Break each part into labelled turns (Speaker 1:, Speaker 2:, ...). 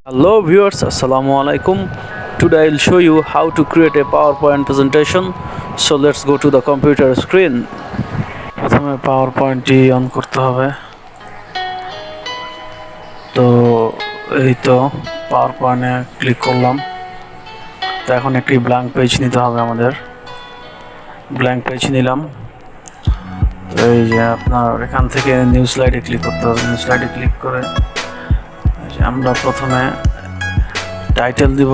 Speaker 1: Hello viewers, Assalamu alaikum. Today I'll show you how to create a PowerPoint presentation. So let's go to the computer screen. প্রথমে PowerPoint-টি on করতে হবে। তো এই তো PowerPoint-এ click করলাম। তো এখন একটি ব্ল্যাঙ্ক পেজ নিতে হবে আমাদের। ব্ল্যাঙ্ক পেজ নিলাম। তো এই যে আপনার এখান থেকে নিউ স্লাইডে ক্লিক করতে হবে। নিউ স্লাইডে ক্লিক করে আমরা প্রথমে টাইটেল দিব,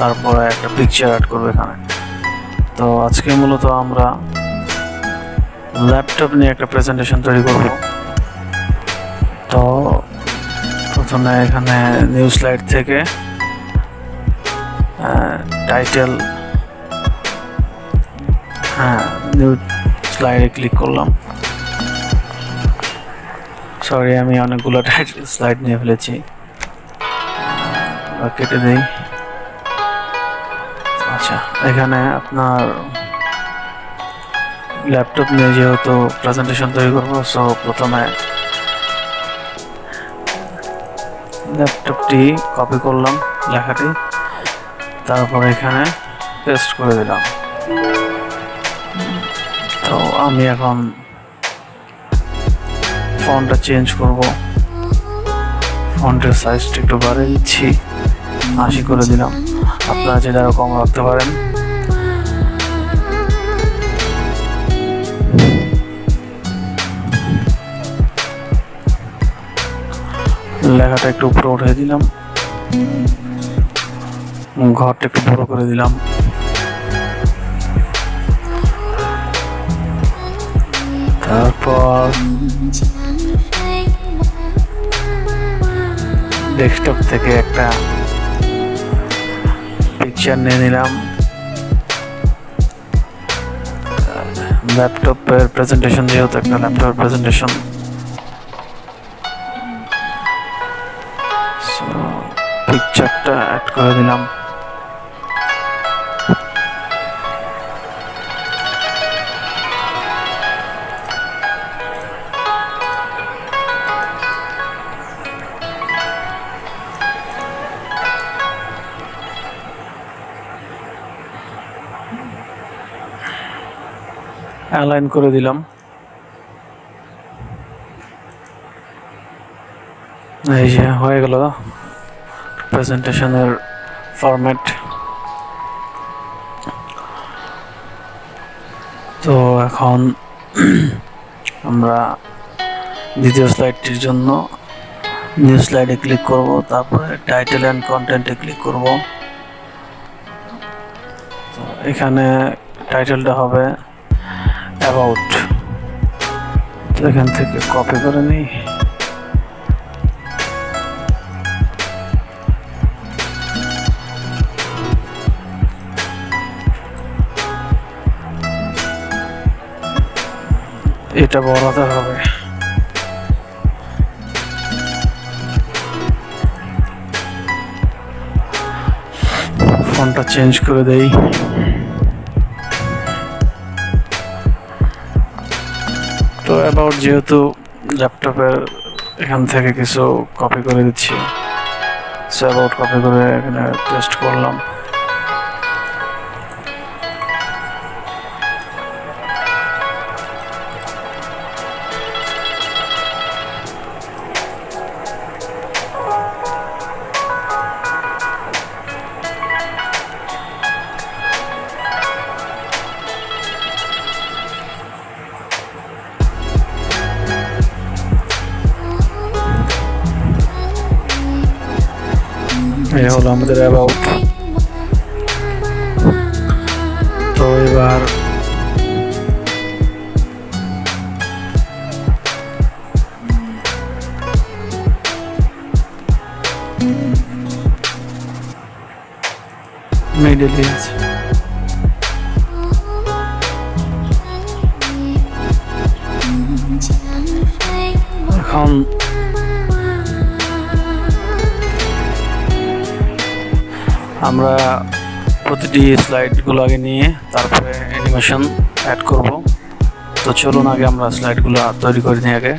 Speaker 1: তারপরে একটা পিকচার অ্যাড করব এখানে। তো আজকে মূলত আমরা ল্যাপটপ নিয়ে একটা প্রেজেন্টেশন তৈরি করব। তো প্রথমে এখানে নিউ স্লাইড থেকে টাইটেল, নিউ স্লাইডে ক্লিক করলাম। সরি, আমি অনেকগুলো স্লাইড নিয়ে ফেলেছি, কেটে দেই। আচ্ছা, এখানে আপনার ল্যাপটপ নিয়ে যেহেতু প্রেজেন্টেশন তৈরি করবো, সো প্রথমে ল্যাপটপটি কপি করলাম, লেখাটি, তারপরে এখানে পেস্ট করে দিলাম। তো আমি এখন ফন্টটা চেঞ্জ করব। ফন্টের সাইজটা একটু বাড়িয়ে দিচ্ছি, 80 করে দিলাম। আপনারা যেটা আরো কম রাখতে পারেন। লেখাটা একটু উপরে উঠে দিলাম, ঘরটা একটু বড় করে দিলাম। তারপর ডেস্কটপ থেকে একটা পিকচার নিয়ে নিলাম। ল্যাপটপের প্রেজেন্টেশন, যেহেতু একটা ল্যাপটপের প্রেজেন্টেশন, পিকচারটা অ্যাড করে দিলাম। অ্যালাইন করে দিলাম। এই যে হয়ে গেল প্রেজেন্টেশনের ফরম্যাট। তো এখন আমরা দ্বিতীয় স্লাইডটির জন্য নিউ স্লাইডে ক্লিক করব, তারপরে টাইটেল অ্যান্ড কন্টেন্টে ক্লিক করব। তো এখানে টাইটেলটা হবে অ্যাবাউট। তো এখান থেকে কপি করে নিই। এটা বড় হাতের হবে। ফন্টটা চেঞ্জ করে দেই। তো অ্যাবাউট যেহেতু ল্যাপটপের, এখান থেকে কিছু কপি করে দিচ্ছি। সো অ্যাবাউট কপি করে এখানে পেস্ট করলাম। এই হলো আমাদের অ্যাবাউট। তো এবার মিডল ইজ, এখন আমরা প্রতিটি স্লাইডগুলো আগে নিয়ে তারপরে অ্যানিমেশন অ্যাড করব। তো চলুন আগে আমরা স্লাইডগুলো তৈরি করে নিই আগে।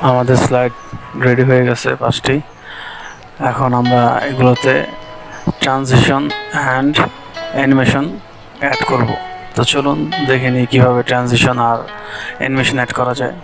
Speaker 1: আমাদের স্লাইড রেডি হয়ে গেছে 5টি। এখন আমরা এগুলোতে ট্রানজিশন অ্যান্ড অ্যানিমেশন অ্যাড করব। তো চলুন দেখে নিই কীভাবে ট্রানজিশন আর অ্যানিমেশন অ্যাড করা যায়।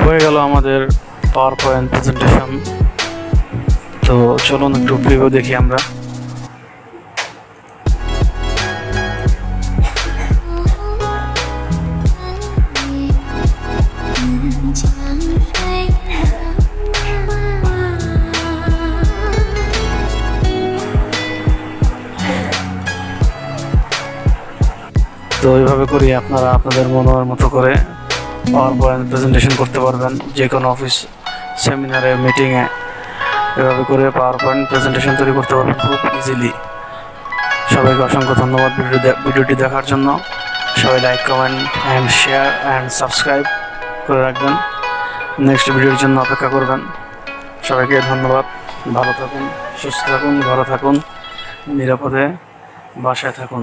Speaker 1: হয়ে গেল আমাদের পাওয়ার পয়েন্ট প্রেজেন্টেশন। তো চলুন একটু প্রিভিউ দেখি আমরা। তো এইভাবে করি আপনারা আপনাদের মনের মতো করে পাওয়ার পয়েন্ট প্রেজেন্টেশন করতে পারবেন যে কোনো অফিস সেমিনারে মিটিংয়ে। এভাবে করে পাওয়ার পয়েন্ট প্রেজেন্টেশন তৈরি করতে পারবেন খুব ইজিলি। সবাইকে অসংখ্য ধন্যবাদ ভিডিওটি দেখার জন্য। সবাই like, comment and share and subscribe করে রাখবেন। নেক্সট ভিডিওর জন্য অপেক্ষা করবেন। সবাইকে ধন্যবাদ। ভালো থাকুন, সুস্থ থাকুন, ঘরে থাকুন, নিরাপদে বাসায় থাকুন।